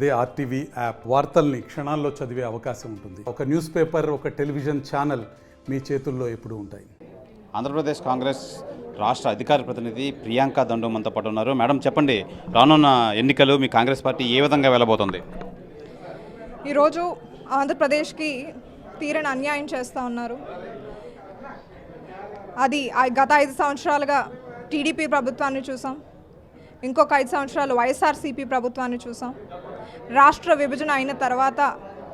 అదే RTV app వార్తల్ని క్షణాల్లో చదివే అవకాశం ఉంటుంది. ఒక న్యూస్ పేపర్, ఒక టెలివిజన్ ఛానల్ మీ చేతుల్లో ఎప్పుడూ ఉంటాయి. ఆంధ్రప్రదేశ్ కాంగ్రెస్ రాష్ట్ర అధికార ప్రతినిధి ప్రియాంక దండు మనతో పాటు ఉన్నారు. మేడం చెప్పండి, రానున్న ఎన్నికలు మీ కాంగ్రెస్ పార్టీ ఏ విధంగా వెళ్ళబోతుంది? ఈరోజు ఆంధ్రప్రదేశ్కి తీరని అన్యాయం చేస్తూ ఉన్నారు. అది గత 5 సంవత్సరాలుగా టీడీపీ ప్రభుత్వాన్ని చూసాం, ఇంకొక 5 సంవత్సరాలు వైఎస్ఆర్సీపీ ప్రభుత్వాన్ని చూసాం. రాష్ట్ర విభజన అయిన తర్వాత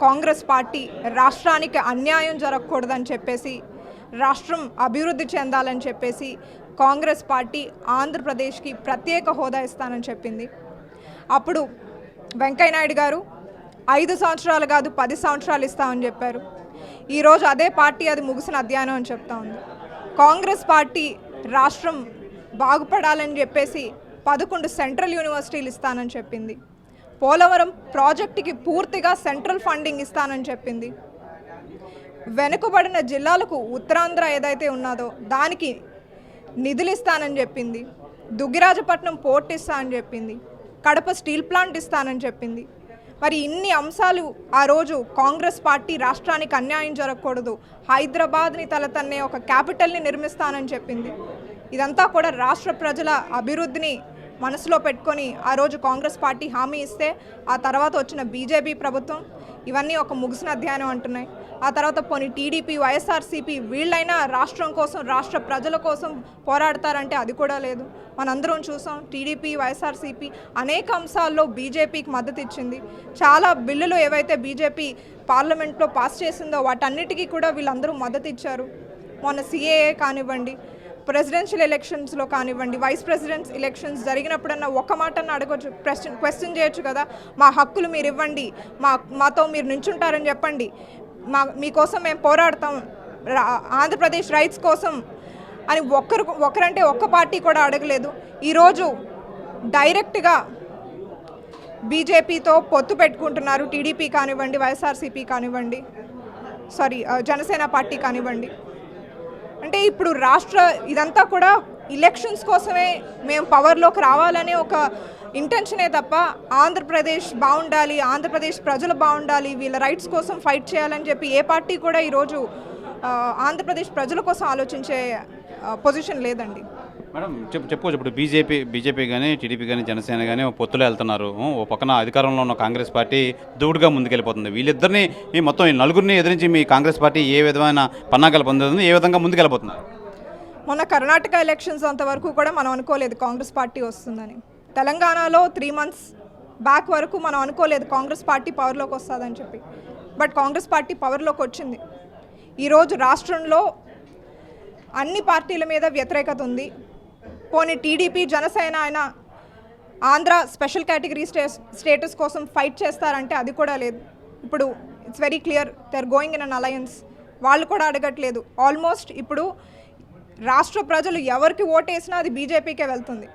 కాంగ్రెస్ పార్టీ రాష్ట్రానికి అన్యాయం జరగకూడదని చెప్పేసి, రాష్ట్రం అభివృద్ధి చెందాలని చెప్పేసి కాంగ్రెస్ పార్టీ ఆంధ్రప్రదేశ్కి ప్రత్యేక హోదా ఇస్తానని చెప్పింది. అప్పుడు వెంకయ్యనాయుడు గారు 5 సంవత్సరాలు కాదు 10 సంవత్సరాలు ఇస్తామని చెప్పారు. ఈరోజు అదే పార్టీ అది ముగిసిన అధ్యయనం అని చెప్తా ఉంది. కాంగ్రెస్ పార్టీ రాష్ట్రం బాగుపడాలని చెప్పేసి 11 సెంట్రల్ యూనివర్సిటీలు ఇస్తానని చెప్పింది. పోలవరం ప్రాజెక్టుకి పూర్తిగా సెంట్రల్ ఫండింగ్ ఇస్తానని చెప్పింది. వెనుకబడిన జిల్లాలకు ఉత్తరాంధ్ర ఏదైతే ఉన్నదో దానికి నిధులు ఇస్తానని చెప్పింది. దుగ్గిరాజపట్నం పోర్ట్ ఇస్తానని చెప్పింది. కడప స్టీల్ ప్లాంట్ ఇస్తానని చెప్పింది. మరి ఇన్ని అంశాలు ఆ రోజు కాంగ్రెస్ పార్టీ రాష్ట్రానికి అన్యాయం జరగకూడదు, హైదరాబాద్ని తలతన్నే ఒక క్యాపిటల్ని నిర్మిస్తానని చెప్పింది. ఇదంతా కూడా రాష్ట్ర ప్రజల అభివృద్ధిని మనసులో పెట్టుకొని ఆ రోజు కాంగ్రెస్ పార్టీ హామీ ఇస్తే, ఆ తర్వాత వచ్చిన బీజేపీ ప్రభుత్వం ఇవన్నీ ఒక ముగిసిన అధ్యయనం అంటున్నాయి. ఆ తర్వాత పోనీ టీడీపీ, వైఎస్ఆర్సీపీ వీళ్ళైనా రాష్ట్రం కోసం, రాష్ట్ర ప్రజల కోసం పోరాడతారంటే అది కూడా లేదు. మనందరం చూసాం, టీడీపీ, వైఎస్ఆర్సీపీ అనేక అంశాల్లో బీజేపీకి మద్దతు ఇచ్చింది. చాలా బిల్లులు ఏవైతే బీజేపీ పార్లమెంట్లో పాస్ చేసిందో వాటన్నిటికీ కూడా వీళ్ళందరూ మద్దతు ఇచ్చారు. మొన్న సిఏఏ కానివ్వండి, ప్రెసిడెన్షియల్ ఎలక్షన్స్లో కానివ్వండి, వైస్ ప్రెసిడెంట్స్ ఎలక్షన్స్ జరిగినప్పుడన్నా ఒక మాటన్నా అడగొచ్చు, క్వశ్చన్ చేయొచ్చు కదా. మా హక్కులు మీరు ఇవ్వండి, మాతో మీరు నించుంటారని చెప్పండి, మీకోసం మేము పోరాడతాం, ఆంధ్రప్రదేశ్ రైట్స్ కోసం అని ఒకరంటే ఒక్క పార్టీ కూడా అడగలేదు. ఈరోజు డైరెక్ట్గా బీజేపీతో పొత్తు పెట్టుకుంటున్నారు. టీడీపీ కానివ్వండి, వైఎస్ఆర్సీపీ కానివ్వండి, జనసేన పార్టీ కానివ్వండి. అంటే ఇప్పుడు ఇదంతా కూడా ఎలక్షన్స్ కోసమే మేము పవర్లోకి రావాలనే ఒక ఇంటెన్షనే తప్ప ఆంధ్రప్రదేశ్ బాగుండాలి, ఆంధ్రప్రదేశ్ ప్రజలు బాగుండాలి, వీళ్ళ రైట్స్ కోసం ఫైట్ చేయాలని చెప్పి ఏ పార్టీ కూడా ఈరోజు ఆంధ్రప్రదేశ్ ప్రజల కోసం ఆలోచించే పొజిషన్ లేదండి. మేడం చెప్పుకోవచ్చు, ఇప్పుడు బీజేపీ కానీ టీడీపీ కానీ జనసేన కానీ పొత్తులో వెళ్తున్నారు. ఓ పక్కన అధికారంలో ఉన్న కాంగ్రెస్ పార్టీ దూడుగా ముందుకెళ్ళిపోతుంది. వీళ్ళిద్దరిని మొత్తం ఈ నలుగురిని ఎదిరించి మీ కాంగ్రెస్ పార్టీ ఏ విధమైన పన్నాగాలు పొందుతుంది, ఏ విధంగా ముందుకెళ్ళిపోతున్నారు? మొన్న కర్ణాటక ఎలక్షన్స్ అంతవరకు కూడా మనం అనుకోలేదు కాంగ్రెస్ పార్టీ వస్తుందని. తెలంగాణలో 3 months బ్యాక్ వరకు మనం అనుకోలేదు కాంగ్రెస్ పార్టీ పవర్లోకి వస్తుందని చెప్పి. బట్ కాంగ్రెస్ పార్టీ పవర్లోకి వచ్చింది. ఈరోజు రాష్ట్రంలో అన్ని పార్టీల మీద వ్యతిరేకత ఉంది. పోనీ టీడీపీ, జనసేన అయినా ఆంధ్ర స్పెషల్ కేటగిరీ స్టేటస్ కోసం ఫైట్ చేస్తారంటే అది కూడా లేదు. ఇప్పుడు it's very clear, they are going in an alliance. వాళ్ళు కూడా అడగట్లేదు. ఆల్మోస్ట్ ఇప్పుడు రాష్ట్ర ప్రజలు ఎవరికి ఓటేసినా అది బీజేపీకే వెళ్తుంది.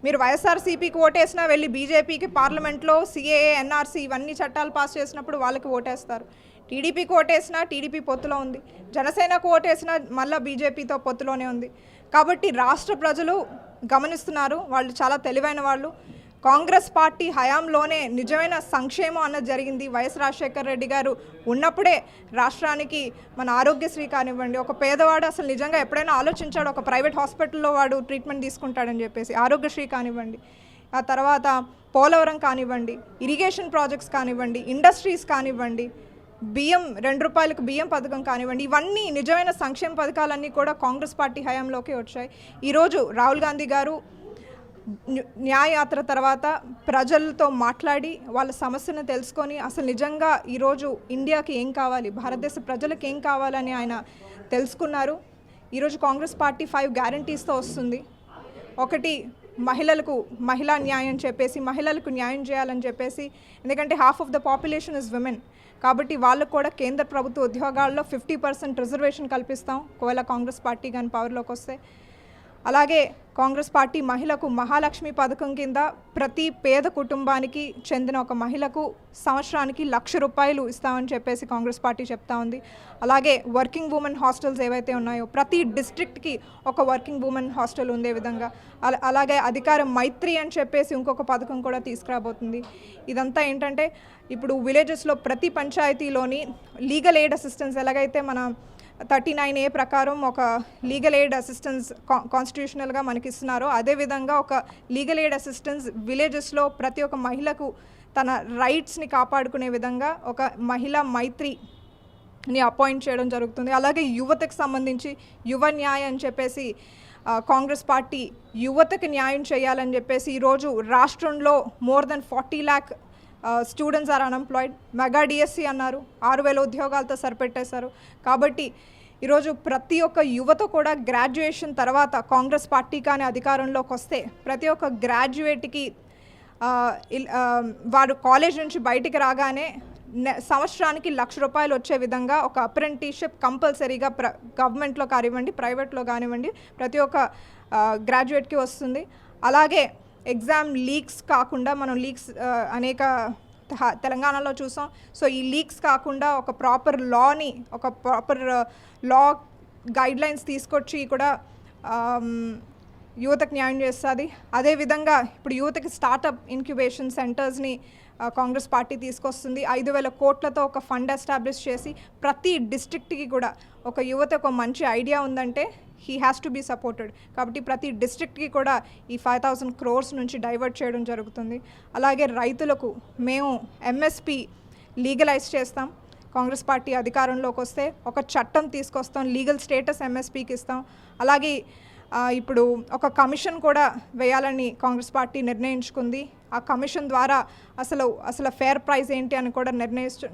మీరు వైఎస్ఆర్సీపీకి ఓటేసినా వెళ్ళి బీజేపీకి పార్లమెంట్లో సిఏఏ, ఎన్ఆర్సీ ఇవన్నీ చట్టాలు పాస్ చేసినప్పుడు వాళ్ళకి ఓటేస్తారు. టీడీపీకి ఓటేసినా టీడీపీ పొత్తులో ఉంది, జనసేనకు ఓటేసినా మళ్ళీ బీజేపీతో పొత్తులోనే ఉంది. కాబట్టి రాష్ట్ర ప్రజలు గమనిస్తున్నారు, వాళ్ళు చాలా తెలివైన వాళ్ళు. కాంగ్రెస్ పార్టీ హయాంలోనే నిజమైన సంక్షేమం అన్నది జరిగింది. వైఎస్ రాజశేఖర రెడ్డి గారు ఉన్నప్పుడే రాష్ట్రానికి మన ఆరోగ్యశ్రీ కానివ్వండి, ఒక పేదవాడు అసలు నిజంగా ఎప్పుడైనా ఆలోచించాడు ఒక ప్రైవేట్ హాస్పిటల్లో వాడు ట్రీట్మెంట్ తీసుకుంటాడని చెప్పేసి, ఆరోగ్యశ్రీ కానివ్వండి, ఆ తర్వాత పోలవరం కానివ్వండి, ఇరిగేషన్ ప్రాజెక్ట్స్ కానివ్వండి, ఇండస్ట్రీస్ కానివ్వండి, బియ్యం 2 రూపాయలకు బియ్యం పథకం కానివ్వండి, ఇవన్నీ నిజమైన సంక్షేమ పథకాలన్నీ కూడా కాంగ్రెస్ పార్టీ హయాంలోకి వచ్చాయి. ఈరోజు రాహుల్ గాంధీ గారు న్యాయయాత్ర తర్వాత ప్రజలతో మాట్లాడి వాళ్ళ సమస్యను తెలుసుకొని అసలు నిజంగా ఈరోజు ఇండియాకి ఏం కావాలి, భారతదేశ ప్రజలకు ఏం కావాలని ఆయన తెలుసుకున్నారు. ఈరోజు కాంగ్రెస్ పార్టీ 5 గ్యారంటీస్తో వస్తుంది. ఒకటి, మహిళా న్యాయం చెప్పేసి, మహిళలకు న్యాయం చేయాలని చెప్పేసి, ఎందుకంటే half of the population is women. కాబట్టి వాళ్ళకు కూడా కేంద్ర ప్రభుత్వ ఉద్యోగాల్లో 50% రిజర్వేషన్ కల్పిస్తాం ఒకవేళ కాంగ్రెస్ పార్టీ కానీ పవర్లోకి వస్తే. అలాగే కాంగ్రెస్ పార్టీ మహిళకు మహాలక్ష్మి పథకం కింద ప్రతి పేద కుటుంబానికి చెందిన ఒక మహిళకు సంవత్సరానికి 1,00,000 రూపాయలు ఇస్తామని చెప్పేసి కాంగ్రెస్ పార్టీ చెప్తా ఉంది. అలాగే వర్కింగ్ ఉమెన్ హాస్టల్స్ ఏవైతే ఉన్నాయో ప్రతి డిస్ట్రిక్ట్కి ఒక వర్కింగ్ ఉమెన్ హాస్టల్ ఉండే విధంగా, అలాగే అధికార మైత్రి అని చెప్పేసి ఇంకొక పథకం కూడా తీసుకురాబోతుంది. ఇదంతా ఏంటంటే ఇప్పుడు విలేజెస్లో ప్రతి పంచాయతీలోని లీగల్ ఎయిడ్ అసిస్టెన్స్ ఎలాగైతే మన 39A ప్రకారం ఒక లీగల్ ఎయిడ్ అసిస్టెన్స్ కాన్స్టిట్యూషనల్గా మనకి ఇస్తున్నారో, అదేవిధంగా ఒక లీగల్ ఎయిడ్ అసిస్టెన్స్ విలేజెస్లో ప్రతి ఒక్క మహిళకు తన రైట్స్ని కాపాడుకునే విధంగా ఒక మహిళా మైత్రిని అపాయింట్ చేయడం జరుగుతుంది. అలాగే యువతకు సంబంధించి యువ న్యాయ అని చెప్పేసి కాంగ్రెస్ పార్టీ యువతకు న్యాయం చేయాలని చెప్పేసి ఈరోజు రాష్ట్రంలో more than 40 lakh students are unemployed. Mega DSC అన్నారు, 6,000 ఉద్యోగాలతో సరిపెట్టేశారు. కాబట్టి ఈరోజు ప్రతి ఒక్క యువత కూడా గ్రాడ్యుయేషన్ తర్వాత కాంగ్రెస్ పార్టీ కానీ అధికారంలోకి వస్తే ప్రతి ఒక్క గ్రాడ్యుయేట్కి వారు కాలేజ్ నుంచి బయటికి రాగానే సంవత్సరానికి 1,00,000 రూపాయలు వచ్చే విధంగా ఒక అప్రెంటిస్షిప్ కంపల్సరీగా గవర్నమెంట్లో కానివ్వండి ప్రైవేట్లో కానివ్వండి ప్రతి ఒక్క గ్రాడ్యుయేట్కి వస్తుంది. అలాగే ఎగ్జామ్ లీక్స్ కాకుండా మనం లీక్స్ అనేక తెలంగాణలో చూసాం. సో ఈ లీక్స్ కాకుండా ఒక ప్రాపర్ లా గైడ్లైన్స్ తీసుకొచ్చి కూడా యువతకు న్యాయం చేస్తుంది. అదేవిధంగా ఇప్పుడు యువతకి స్టార్టప్ ఇంక్యుబేషన్ సెంటర్స్ని కాంగ్రెస్ పార్టీ తీసుకొస్తుంది. 5,000 కోట్లతో ఒక ఫండ్ ఎస్టాబ్లిష్ చేసి ప్రతి డిస్ట్రిక్ట్కి కూడా ఒక యువత ఒక మంచి ఐడియా ఉందంటే he has to be supported. కాబట్టి ప్రతి డిస్ట్రిక్ట్కి కూడా ఈ 5,000 crores నుంచి డైవర్ట్ చేయడం జరుగుతుంది. అలాగే రైతులకు మేము MSP లీగలైజ్ చేస్తాం. కాంగ్రెస్ పార్టీ అధికారంలోకి వస్తే ఒక చట్టం తీసుకొస్తాం, లీగల్ స్టేటస్ MSPకి ఇస్తాం. అలాగే ఇప్పుడు ఒక కమిషన్ కూడా వేయాలని కాంగ్రెస్ పార్టీ నిర్ణయించుకుంది. ఆ కమిషన్ ద్వారా అసలు ఫేర్ ప్రైస్ ఏంటి అని కూడా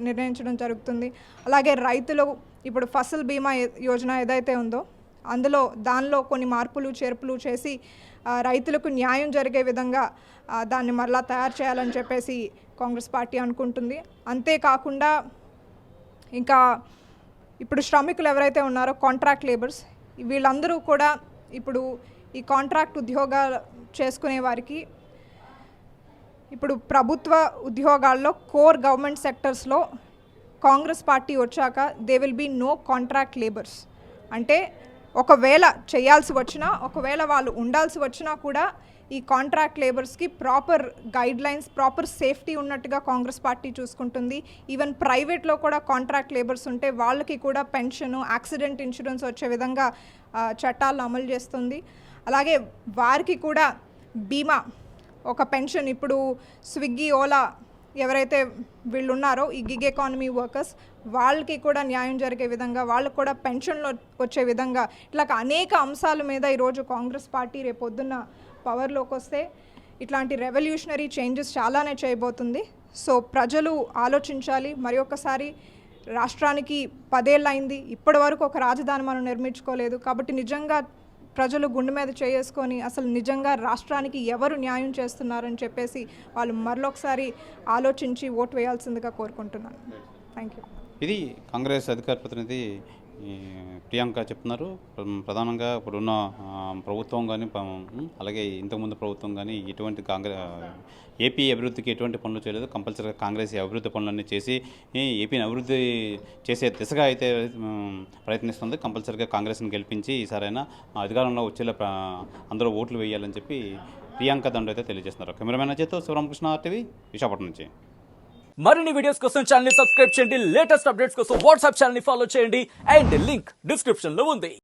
నిర్ణయించడం జరుగుతుంది. అలాగే రైతులు ఇప్పుడు ఫసల్ బీమా యోజన ఏదైతే ఉందో దానిలో కొన్ని మార్పులు చేర్పులు చేసి రైతులకు న్యాయం జరిగే విధంగా దాన్ని మరలా తయారు చేయాలని చెప్పేసి కాంగ్రెస్ పార్టీ అనుకుంటుంది. అంతేకాకుండా ఇంకా ఇప్పుడు శ్రమికులు ఎవరైతే ఉన్నారో కాంట్రాక్ట్ లేబర్స్, వీళ్ళందరూ కూడా ఇప్పుడు ఈ కాంట్రాక్ట్ ఉద్యోగాలు చేసుకునే వారికి ఇప్పుడు ప్రభుత్వ ఉద్యోగాల్లో కోర్ గవర్నమెంట్ సెక్టర్స్లో కాంగ్రెస్ పార్టీ వచ్చాక they will be no contract labours. అంటే ఒకవేళ చేయాల్సి వచ్చినా, ఒకవేళ వాళ్ళు ఉండాల్సి వచ్చినా కూడా ఈ కాంట్రాక్ట్ లేబర్స్కి ప్రాపర్ గైడ్లైన్స్, ప్రాపర్ సేఫ్టీ ఉన్నట్టుగా కాంగ్రెస్ పార్టీ చూసుకుంటుంది. ఈవెన్ ప్రైవేట్లో కూడా కాంట్రాక్ట్ లేబర్స్ ఉంటే వాళ్ళకి కూడా పెన్షను, యాక్సిడెంట్ ఇన్సూరెన్స్ వచ్చే విధంగా చట్టాలను అమలు చేస్తుంది. అలాగే వారికి కూడా బీమా, ఒక పెన్షన్, ఇప్పుడు స్విగ్గీ, ఓలా ఎవరైతే వీళ్ళు ఉన్నారో ఈ గిగ్ ఎకానమీ వర్కర్స్, వాళ్ళకి కూడా న్యాయం జరిగే విధంగా, వాళ్ళకు కూడా పెన్షన్లు వచ్చే విధంగా, ఇట్లా అనేక అంశాల మీద ఈరోజు కాంగ్రెస్ పార్టీ రేపొద్దున్న పవర్లోకి వస్తే ఇట్లాంటి రెవల్యూషనరీ చేంజెస్ చాలానే చేయబోతుంది. సో ప్రజలు ఆలోచించాలి. మరి ఒక్కసారి రాష్ట్రానికి 10 ఏళ్ళు అయింది, ఇప్పటి వరకు ఒక రాజధాని మనం నిర్మించుకోలేదు. కాబట్టి నిజంగా ప్రజలు గుండె మీద చేసుకొని అసలు నిజంగా రాష్ట్రానికి ఎవరు న్యాయం చేస్తున్నారని చెప్పేసి వాళ్ళు మరొకసారి ఆలోచించి ఓటు వేయాల్సిందిగా కోరుకుంటున్నాను. Thank you. ఇది కాంగ్రెస్ అధికార ప్రతినిధి ప్రియాంక చెప్తున్నారు. ప్రధానంగా ఇప్పుడున్న ప్రభుత్వం కానీ అలాగే ఇంతకుముందు ప్రభుత్వం కానీ ఎటువంటి ఏపీ అభివృద్ధికి ఎటువంటి పనులు చేయలేదు. కంపల్సరీగా కాంగ్రెస్ అభివృద్ధి పనులన్నీ చేసి ఏపీని అభివృద్ధి చేసే దిశగా అయితే ప్రయత్నిస్తుంది. కంపల్సరీగా కాంగ్రెస్ని గెలిపించి ఈసారైనా అధికారంలో వచ్చేలా అందరూ ఓట్లు వేయాలని చెప్పి ప్రియాంక దండు అయితే తెలియజేస్తున్నారు. కెమెరామెన్ అజయ్తో శివరామకృష్ణ RTV విశాఖపట్నం నుంచి. మరిన్ని వీడియోస్ కోసం ఛానల్ ని సబ్స్క్రైబ్ చేయండి. లేటెస్ట్ అప్డేట్స్ కోసం వాట్సాప్ ఛానల్ ని ఫాలో చేయండి. అండ్ లింక్ డిస్క్రిప్షన్ లో ఉంది.